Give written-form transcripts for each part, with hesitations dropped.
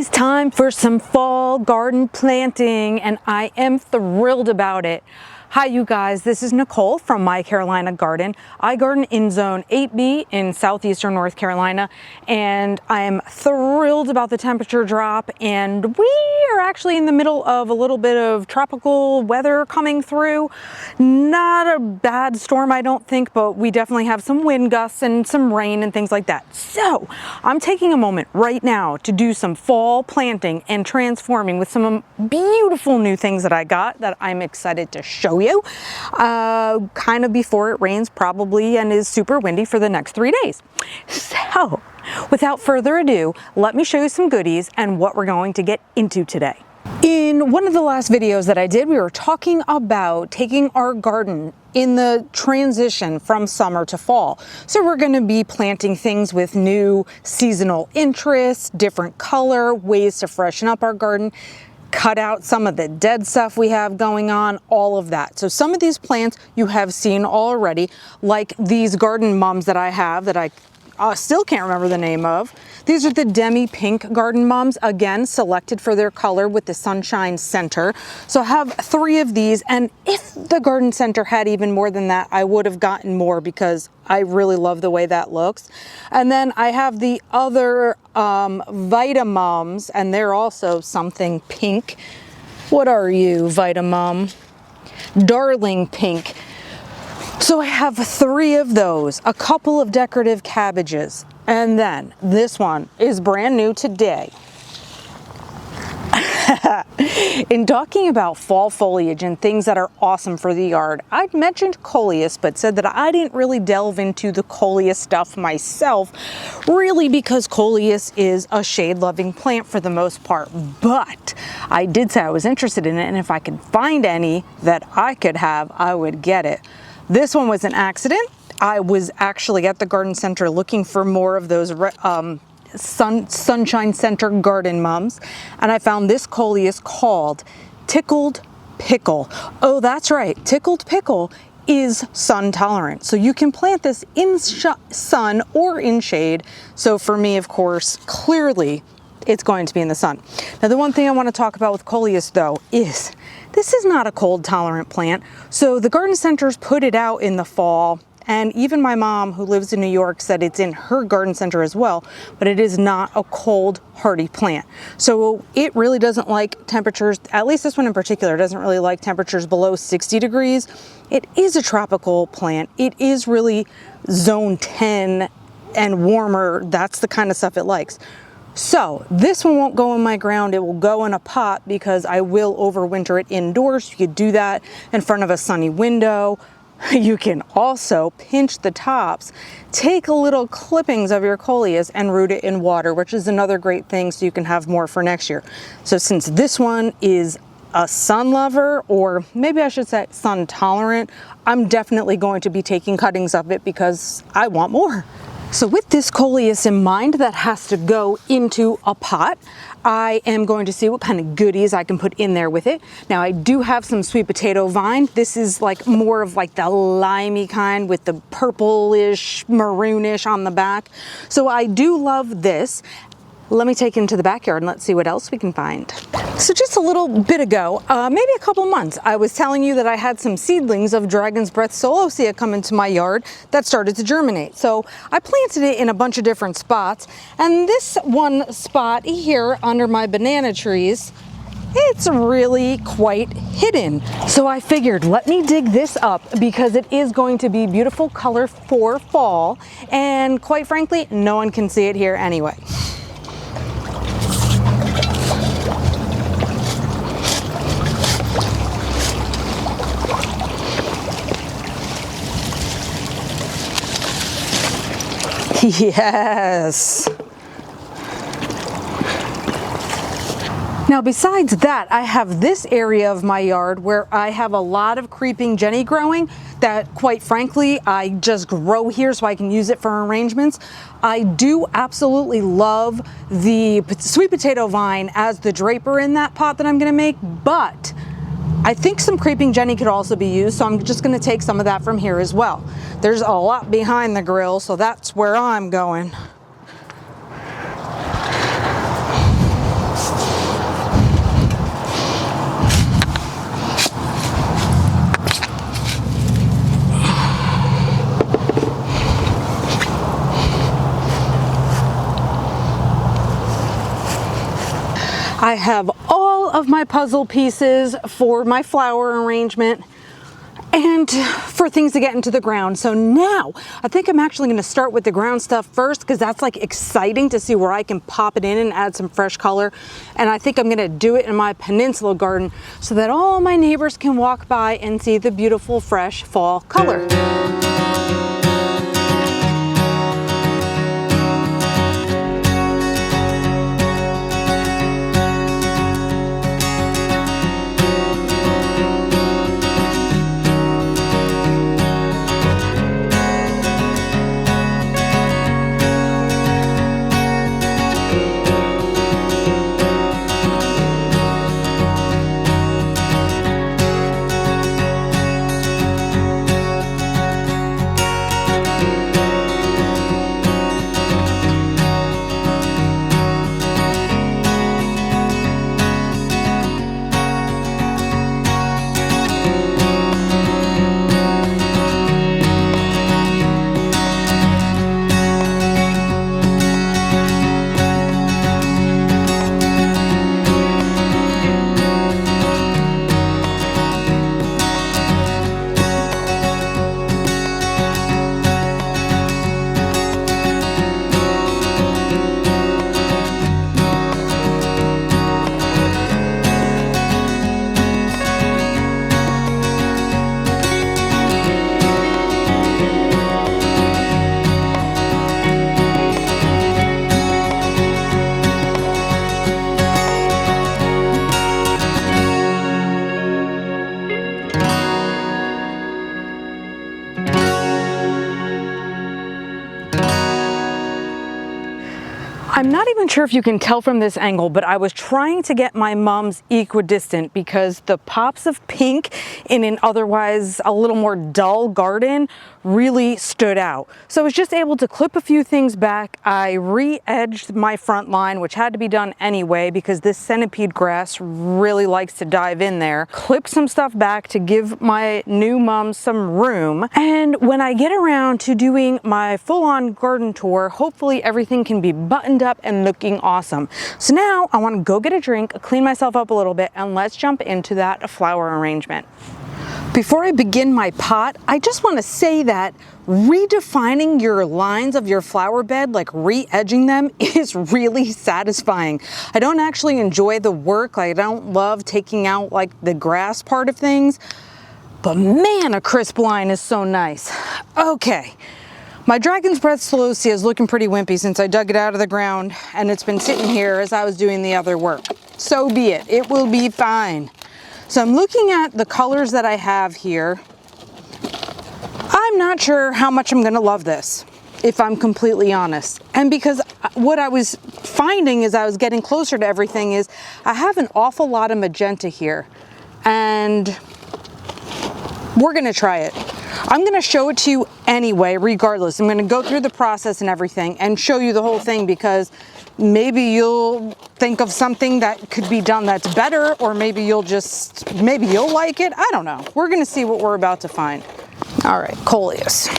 is time for some fall garden planting, and I am thrilled about it. Hi you guys, this is Nicole from My Carolina Garden. I garden in Zone 8B in southeastern North Carolina, and I am thrilled about the temperature drop, and we are actually in the middle of a little bit of tropical weather coming through. Not a bad storm, I don't think, but we definitely have some wind gusts and some rain and things like that. So I'm taking a moment right now to do some fall planting and transforming with some beautiful new things that I got that I'm excited to show you. Kind of before it rains probably and is super windy for the next 3 days. So without further ado, let me show you some goodies and what we're going to get into today. In one of the last videos that I did, we were talking about taking our garden in the transition from summer to fall. So we're going to be planting things with new seasonal interests, different color, ways to freshen up our garden, cut out some of the dead stuff we have going on, all of that. So some of these plants you have seen already, like these garden mums that I have that I still can't remember the name of. These are the Demi Pink garden mums, again selected for their color with the sunshine center. So I have 3 of these, and if the garden center had even more than that, I would have gotten more because I really love the way that looks. And then I have the other Vita mums, and they're also something pink. What are you, Vita Mum? Darling Pink. So I have 3 of those, a couple of decorative cabbages, and then this one is brand new today. In talking about fall foliage and things that are awesome for the yard, I'd mentioned coleus, but said that I didn't really delve into the coleus stuff myself, really because coleus is a shade-loving plant for the most part. But I did say I was interested in it, and if I could find any that I could have, I would get it. This one was an accident. I was actually at the garden center looking for more of those sunshine center garden mums, and I found this coleus called Tickled Pickle. Oh, that's right, Tickled Pickle is sun tolerant, so you can plant this in sun or in shade. So for me, of course, clearly it's going to be in the sun. Now, the one thing I want to talk about with coleus though is this is not a cold tolerant plant. So the garden centers put it out in the fall, and even my mom, who lives in New York, said it's in her garden center as well, but it is not a cold hardy plant. So it really doesn't like temperatures, at least this one in particular doesn't really like temperatures below 60 degrees. It is a tropical plant. It is really zone 10 and warmer. That's the kind of stuff it likes. So this one won't go in my ground, it will go in a pot because I will overwinter it indoors. You could do that in front of a sunny window. You can also pinch the tops, take little clippings of your coleus and root it in water, which is another great thing so you can have more for next year. So since this one is a sun lover, or maybe I should say sun tolerant, I'm definitely going to be taking cuttings of it because I want more. So with this coleus in mind that has to go into a pot, I am going to see what kind of goodies I can put in there with it. Now I do have some sweet potato vine. This is like more of like the limey kind with the purplish, maroonish on the back. So I do love this. Let me take it into the backyard and let's see what else we can find. So just a little bit ago, maybe a couple months, I was telling you that I had some seedlings of Dragon's Breath Celosia come into my yard that started to germinate. So I planted it in a bunch of different spots, and this one spot here under my banana trees, it's really quite hidden. So I figured, let me dig this up because it is going to be beautiful color for fall, and quite frankly, no one can see it here anyway. Yes. Now besides that, I have this area of my yard where I have a lot of creeping Jenny growing that, quite frankly, I just grow here so I can use it for arrangements. I do absolutely love the sweet potato vine as the draper in that pot that I'm going to make, but I think some creeping Jenny could also be used, so I'm just going to take some of that from here as well. There's a lot behind the grill, so that's where I'm going. I have all of my puzzle pieces for my flower arrangement and for things to get into the ground. So now I think I'm actually going to start with the ground stuff first, because that's like exciting to see where I can pop it in and add some fresh color. And I think I'm going to do it in my peninsula garden so that all my neighbors can walk by and see the beautiful fresh fall color. I'm not even sure if you can tell from this angle, but I was trying to get my mums equidistant because the pops of pink in an otherwise a little more dull garden really stood out. So I was just able to clip a few things back. I re-edged my front line, which had to be done anyway because this centipede grass really likes to dive in there. Clip some stuff back to give my new mums some room. And when I get around to doing my full-on garden tour, hopefully everything can be buttoned up and looking awesome. So now I want to go get a drink, clean myself up a little bit, and let's jump into that flower arrangement. Before I begin my pot, I just want to say that redefining your lines of your flower bed, like re-edging them, is really satisfying. I don't actually enjoy the work. I don't love taking out like the grass part of things, but man, a crisp line is so nice. Okay. My Dragon's Breath Celosia is looking pretty wimpy since I dug it out of the ground, and it's been sitting here as I was doing the other work. So be it. It will be fine. So I'm looking at the colors that I have here. I'm not sure how much I'm going to love this, if I'm completely honest. And because what I was finding as I was getting closer to everything is I have an awful lot of magenta here, and we're going to try it. I'm going to show it to you anyway, regardless. I'm going to go through the process and everything and show you the whole thing, because maybe you'll think of something that could be done that's better, or maybe you'll like it. I don't know. We're going to see what we're about to find. All right, coleus.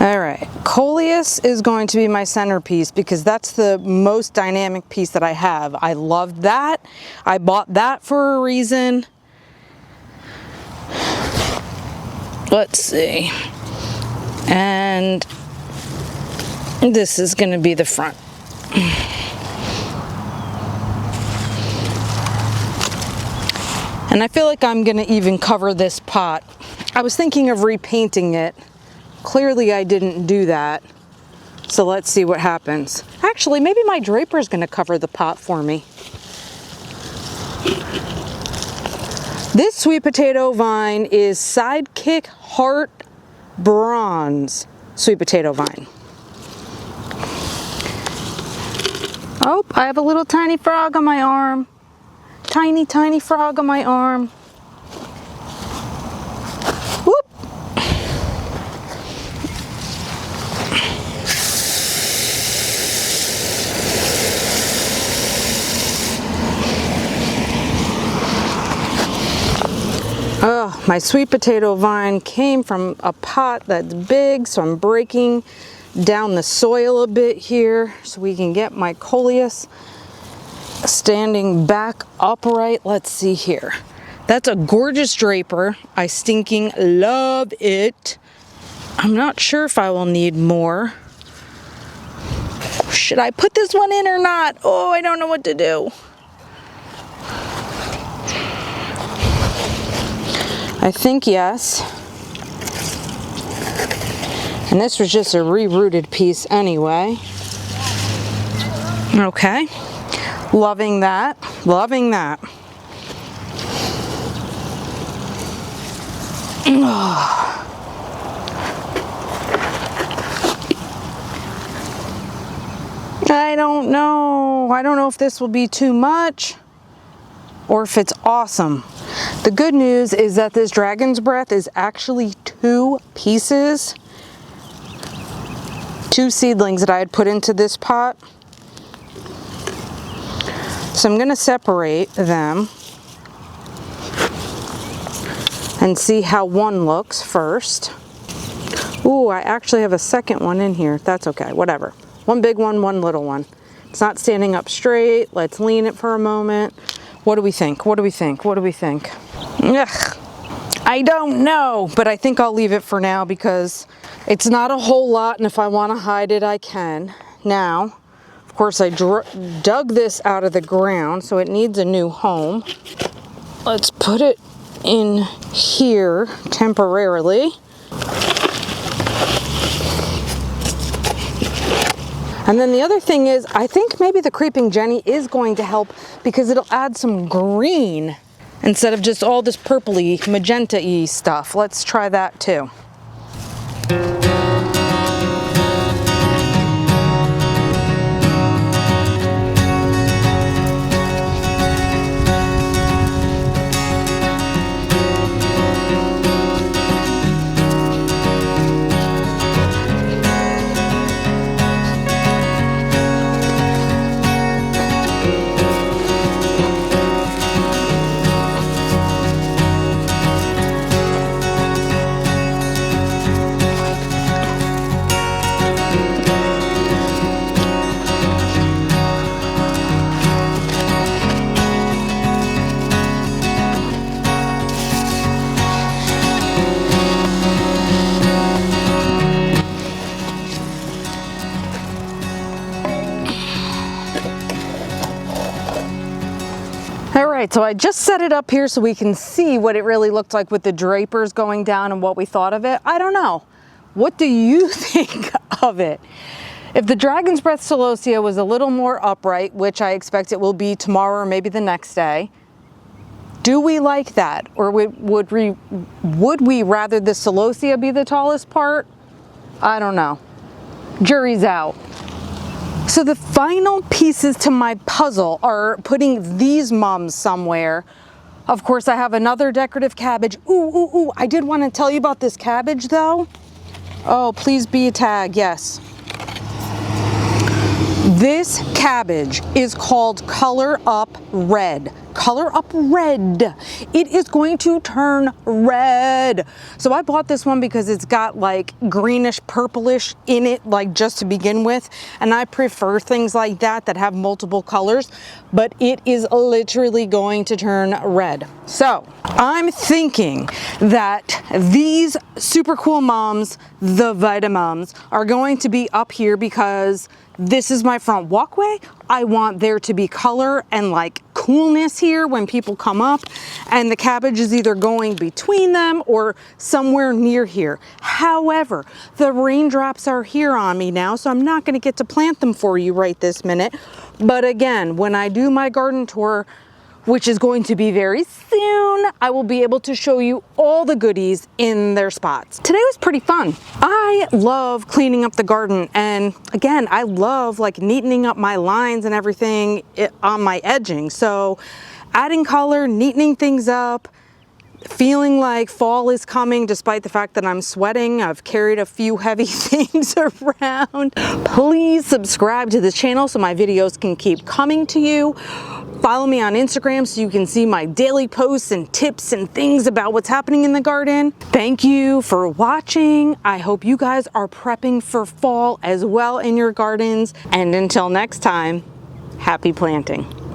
All right, coleus is going to be my centerpiece because that's the most dynamic piece that I have. I love that. I bought that for a reason. Let's see. And this is going to be the front. And I feel like I'm going to even cover this pot. I was thinking of repainting it. Clearly I didn't do that, so let's see what happens. Actually, maybe my draper is going to cover the pot for me. This sweet potato vine is Sidekick Heart Bronze sweet potato vine. Oh, I have a little tiny frog on my arm. Tiny, tiny frog on my arm. My sweet potato vine came from a pot that's big, so I'm breaking down the soil a bit here so we can get my coleus standing back upright. Let's see here. That's a gorgeous draper. I stinking love it. I'm not sure if I will need more. Should I put this one in or not? Oh, I don't know what to do. I think yes. And this was just a re-rooted piece anyway. Okay. Loving that. Loving that. I don't know. I don't know if this will be too much or if it's awesome. The good news is that this dragon's breath is actually 2 pieces, 2 seedlings that I had put into this pot. So I'm going to separate them and see how one looks first. Ooh, I actually have a second one in here. That's okay, whatever. One big one, one little one. It's not standing up straight. Let's lean it for a moment. What do we think? What do we think? What do we think? Ugh, I don't know, but I think I'll leave it for now because it's not a whole lot, and if I want to hide it, I can. Now, of course, I dug this out of the ground, so it needs a new home. Let's put it in here temporarily. And then the other thing is, I think maybe the creeping Jenny is going to help because it'll add some green instead of just all this purpley, magenta-y stuff. Let's try that too. Alright, so I just set it up here so we can see what it really looked like with the drapers going down and what we thought of it. I don't know. What do you think of it? If the Dragon's Breath Celosia was a little more upright, which I expect it will be tomorrow or maybe the next day, do we like that? Or would we rather the Celosia be the tallest part? I don't know. Jury's out. So the final pieces to my puzzle are putting these mums somewhere. Of course, I have another decorative cabbage. Ooh, I did want to tell you about this cabbage though. Oh, please be a tag, yes. This cabbage is called Color Up Red. Color Up Red. It is going to turn red. So I bought this one because it's got like greenish purplish in it, like just to begin with. And I prefer things like that have multiple colors, but it is literally going to turn red. So I'm thinking that these super cool mums, the Vitamums, are going to be up here because this is my front walkway. I want there to be color and like coolness here when people come up, and the cabbage is either going between them or somewhere near here. However, the raindrops are here on me now, so I'm not going to get to plant them for you right this minute. But again, when I do my garden tour, which is going to be very soon, I will be able to show you all the goodies in their spots. Today was pretty fun. I love cleaning up the garden, and again, I love like neatening up my lines and everything on my edging. So adding color, neatening things up, feeling like fall is coming despite the fact that I'm sweating. I've carried a few heavy things around. Please subscribe to the channel so my videos can keep coming to you. Follow me on Instagram so you can see my daily posts and tips and things about what's happening in the garden. Thank you for watching. I hope you guys are prepping for fall as well in your gardens. And until next time, happy planting.